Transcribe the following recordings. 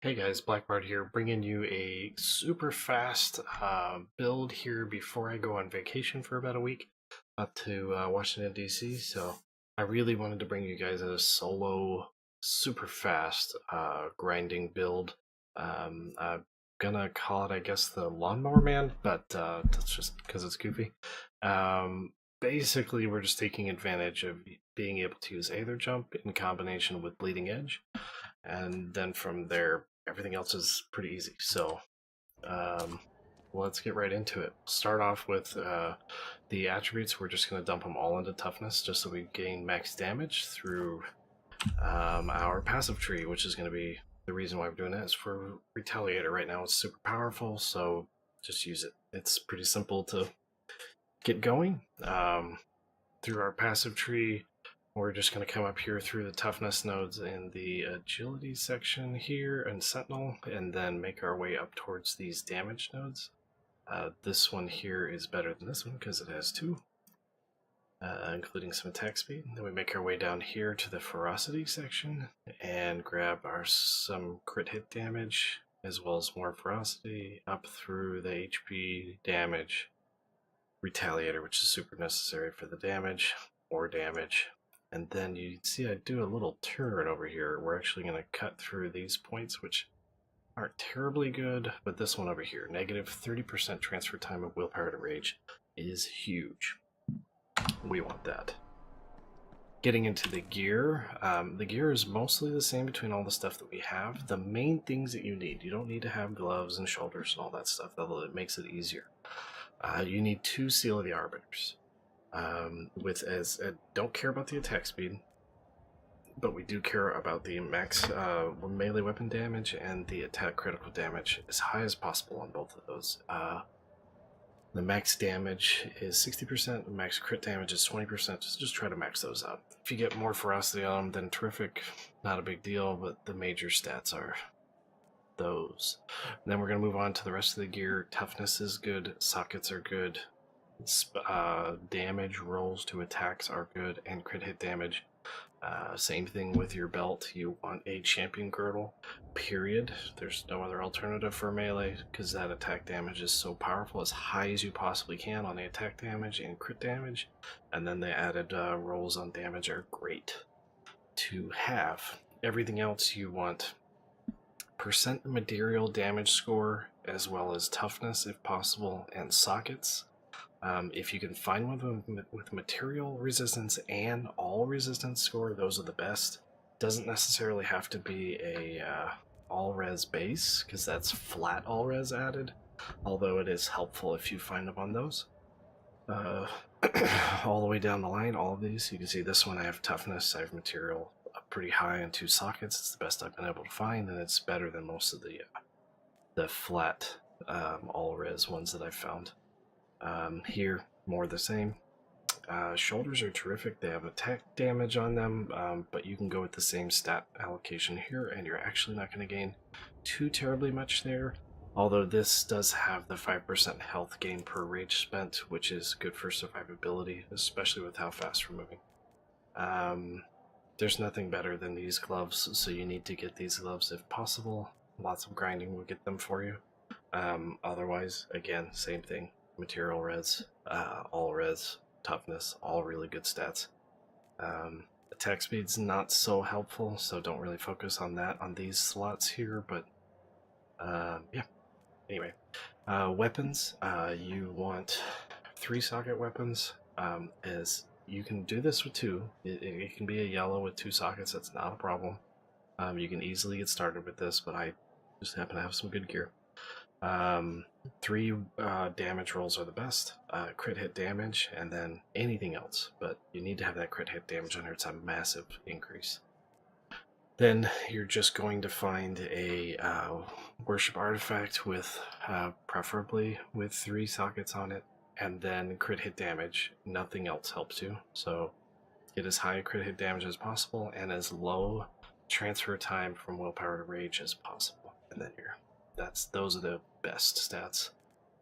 Hey guys, Blackbart here, bringing you a super fast build here before I go on vacation for about a week up to Washington, D.C. So I really wanted to bring you guys a solo, super fast grinding build. I'm gonna call it, I guess, the Lawnmower Man, but that's just because it's goofy. Basically, we're just taking advantage of being able to use Aether Jump in combination with Bleeding Edge, and then from there everything else is pretty easy. So um, let's get right into it. Start off with the attributes. We're just going to dump them all into toughness just so we gain max damage through our passive tree, which is going to be the reason why we're doing that is for Retaliator. Right now it's super powerful, so just use it. It's pretty simple to get going. Through our passive tree, we're just going to come up here through the toughness nodes in the agility section here and sentinel, and then make our way up towards these damage nodes. This one here is better than this one because it has two, including some attack speed. Then we make our way down here to the ferocity section and grab some crit hit damage as well as more ferocity up through the HP damage Retaliator, which is super necessary for the damage, more damage. And then you see I do a little turn over here. We're actually going to cut through these points, which aren't terribly good, but this one over here, negative 30% transfer time of willpower to rage, is huge. We want that. Getting into the gear is mostly the same between all the stuff that we have. The main things that you need, you don't need to have gloves and shoulders and all that stuff, although it makes it easier. You need 2 Seal of the Arbiters. Don't care about the attack speed, but we do care about the max melee weapon damage and the attack critical damage as high as possible on both of those. The max damage is 60%, the max crit damage is 20%. Just try to max those out. If you get more ferocity on them, then terrific, not a big deal, but the major stats are those. And then we're going to move on to the rest of the gear. Toughness is good, sockets are good, damage rolls to attacks are good, and crit hit damage. Same thing with your belt. You want a champion girdle, period. There's no other alternative for melee because that attack damage is so powerful, as high as you possibly can on the attack damage and crit damage. And then the added rolls on damage are great to have. Everything else you want percent material damage score as well as toughness if possible, and sockets. If you can find one with material resistance and all resistance score, those are the best. Doesn't necessarily have to be a all res base because that's flat all res added, although it is helpful if you find them on those. All the way down the line, all of these, you can see this one I have toughness, I have material pretty high on 2 sockets. It's the best I've been able to find, and it's better than most of the flat all res ones that I've found. Here, more the same. Shoulders are terrific. They have attack damage on them, but you can go with the same stat allocation here, and you're actually not going to gain too terribly much there. Although this does have the 5% health gain per rage spent, which is good for survivability, especially with how fast we're moving. There's nothing better than these gloves, so you need to get these gloves if possible. Lots of grinding will get them for you. Otherwise, again, same thing. Material res, all res, toughness, all really good stats. Attack speed's not so helpful, so don't really focus on that on these slots here, but yeah. Anyway, weapons, you want 3 socket weapons, as you can do this with 2. It can be a yellow with 2 sockets, that's not a problem. You can easily get started with this, but I just happen to have some good gear. 3 damage rolls are the best, crit hit damage, and then anything else, but you need to have that crit hit damage on here. It's a massive increase. Then you're just going to find a worship artifact with preferably with 3 sockets on it, and then crit hit damage. Nothing else helps you, so get as high crit hit damage as possible and as low transfer time from willpower to rage as possible, and then those are the best stats.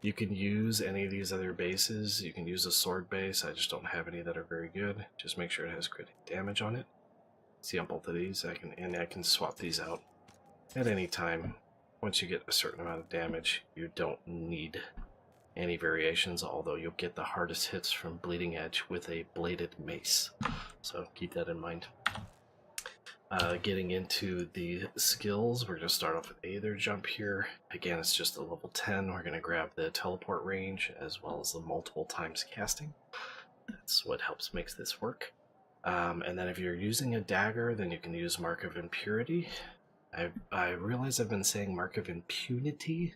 You can use any of these other bases. You can use a sword base. I just don't have any that are very good. Just make sure it has crit damage on it. See on both of these, I can swap these out. at any time. Once you get a certain amount of damage, you don't need any variations, although you'll get the hardest hits from Bleeding Edge with a bladed mace. So keep that in mind. Getting into the skills, we're going to start off with Aether Jump here. Again, it's just a level 10. We're going to grab the teleport range as well as the multiple times casting. That's what helps makes this work. And then if you're using a dagger, then you can use Mark of Impurity. I realize I've been saying Mark of Impunity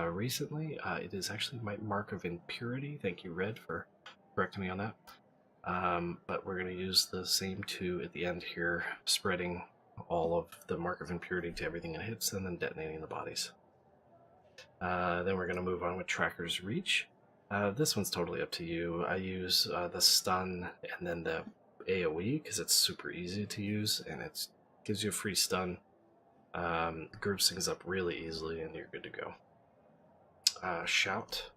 recently. It is actually my Mark of Impurity. Thank you, Red, for correcting me on that. But we're going to use the same 2 at the end here, spreading all of the Mark of Impurity to everything it hits and then detonating the bodies. Then we're going to move on with Tracker's Reach. This one's totally up to you. I use the stun and then the AoE because it's super easy to use and it gives you a free stun. Groups things up really easily and you're good to go. Shout.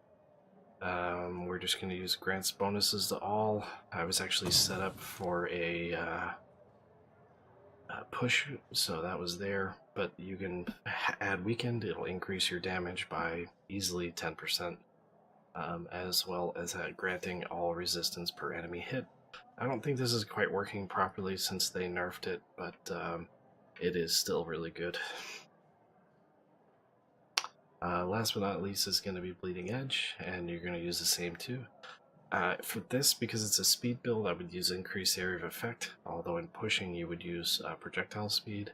We're just going to use grants bonuses to all. I was actually set up for a push, so that was there, but you can add weakened. It'll increase your damage by easily 10%, as well as granting all resistance per enemy hit. I don't think this is quite working properly since they nerfed it, but it is still really good. Last but not least is going to be Bleeding Edge, and you're going to use the same 2. For this, because it's a speed build, I would use Increased Area of Effect, although in pushing you would use projectile speed,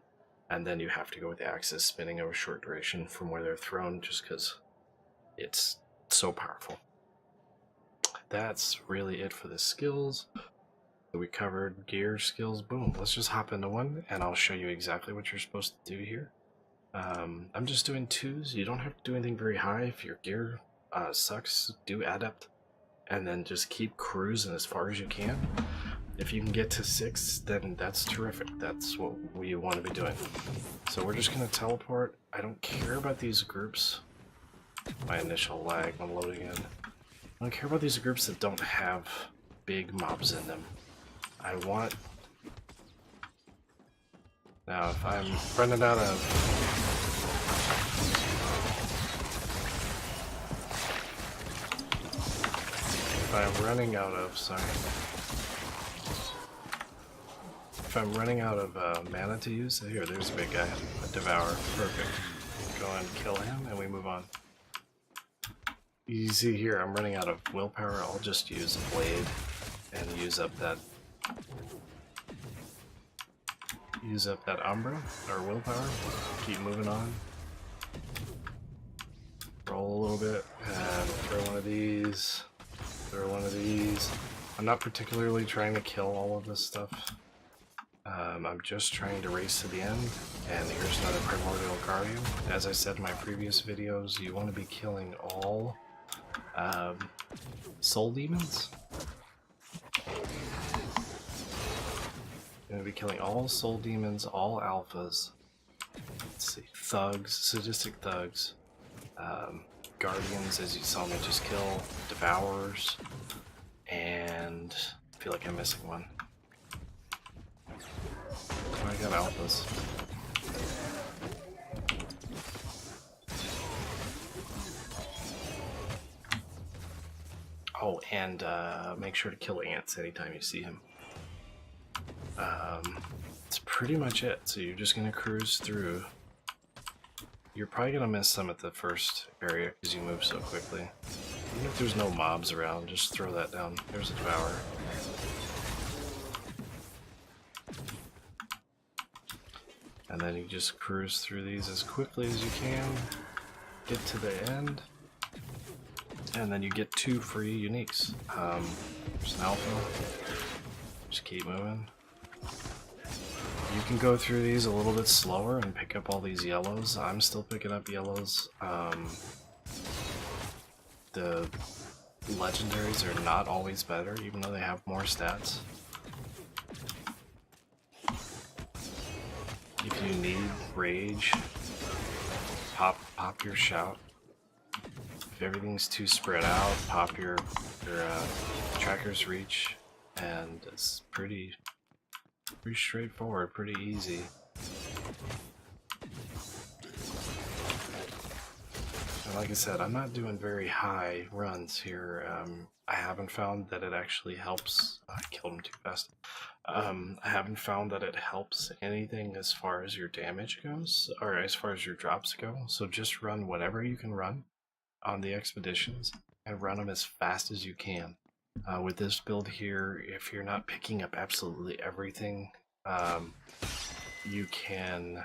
and then you have to go with the axis spinning over short duration from where they're thrown, just because it's so powerful. That's really it for the skills. So we covered gear, skills, boom. Let's just hop into one, and I'll show you exactly what you're supposed to do here. I'm just doing 2s. You don't have to do anything very high. If your gear sucks, do Adept, and then just keep cruising as far as you can. If you can get to 6, then that's terrific. That's what we want to be doing. So we're just going to teleport. I don't care about these groups. My initial lag when loading in. I don't care about these groups that don't have big mobs in them. I want... Now, if I'm running out of... If I'm running out of mana to use, here, there's a big guy, a Devour, perfect. Go and kill him, and we move on. You see here, I'm running out of willpower. I'll just use a blade and use up that Umbra, or willpower. Keep moving on. Roll a little bit, and throw one of these. Throw one of these. I'm not particularly trying to kill all of this stuff. I'm just trying to race to the end, and here's another Primordial Guardian. As I said in my previous videos, you want to be killing all soul demons. You're going to be killing all soul demons, all alphas. Let's see, thugs, sadistic thugs, guardians, as you saw me just kill, devourers, and I feel like I'm missing one. I got alphas. Oh, and make sure to kill ants anytime you see him. That's pretty much it. So you're just gonna cruise through. You're probably gonna miss some at the first area because you move so quickly. Even if there's no mobs around, just throw that down. There's a Devourer. And then you just cruise through these as quickly as you can, get to the end, and then you get 2 free uniques. There's an alpha. Just keep moving. You can go through these a little bit slower and pick up all these yellows. I'm still picking up yellows. The legendaries are not always better, even though they have more stats. If you need rage, pop your shout. If everything's too spread out, pop your tracker's reach, and it's pretty straightforward, pretty easy. And like I said, I'm not doing very high runs here. I haven't found that it actually helps. I killed him too fast. I haven't found that it helps anything as far as your damage goes, or as far as your drops go. So just run whatever you can run on the expeditions and run them as fast as you can. With this build here, if you're not picking up absolutely everything, um, you can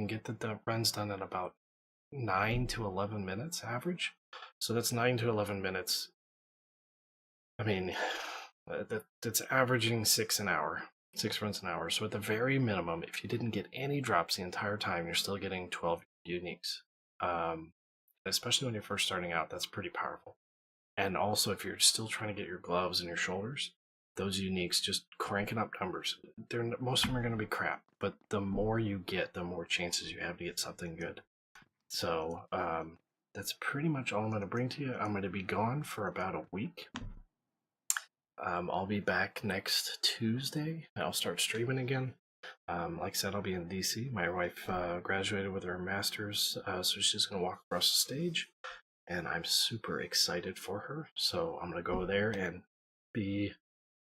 get the runs done in about 9 to 11 minutes average. So that's 9 to 11 minutes. I mean, that's averaging 6 runs an hour. So at the very minimum, if you didn't get any drops the entire time, you're still getting 12 uniques. Especially when you're first starting out, that's pretty powerful. And also, if you're still trying to get your gloves and your shoulders, those uniques just cranking up numbers. Most of them are going to be crap, but the more you get, the more chances you have to get something good. So that's pretty much all I'm going to bring to you. I'm going to be gone for about a week. I'll be back next Tuesday. I'll start streaming again. Like I said, I'll be in DC. My wife graduated with her master's, so she's going to walk across the stage, and I'm super excited for her. So I'm going to go there and be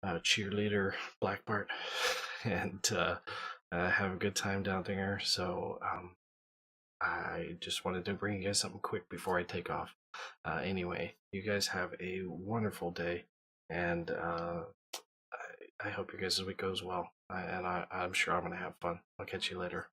cheerleader Black Bart and have a good time down there. So I just wanted to bring you guys something quick before I take off. Anyway, you guys have a wonderful day, and I hope your guys' week goes well. I'm sure I'm going to have fun. I'll catch you later.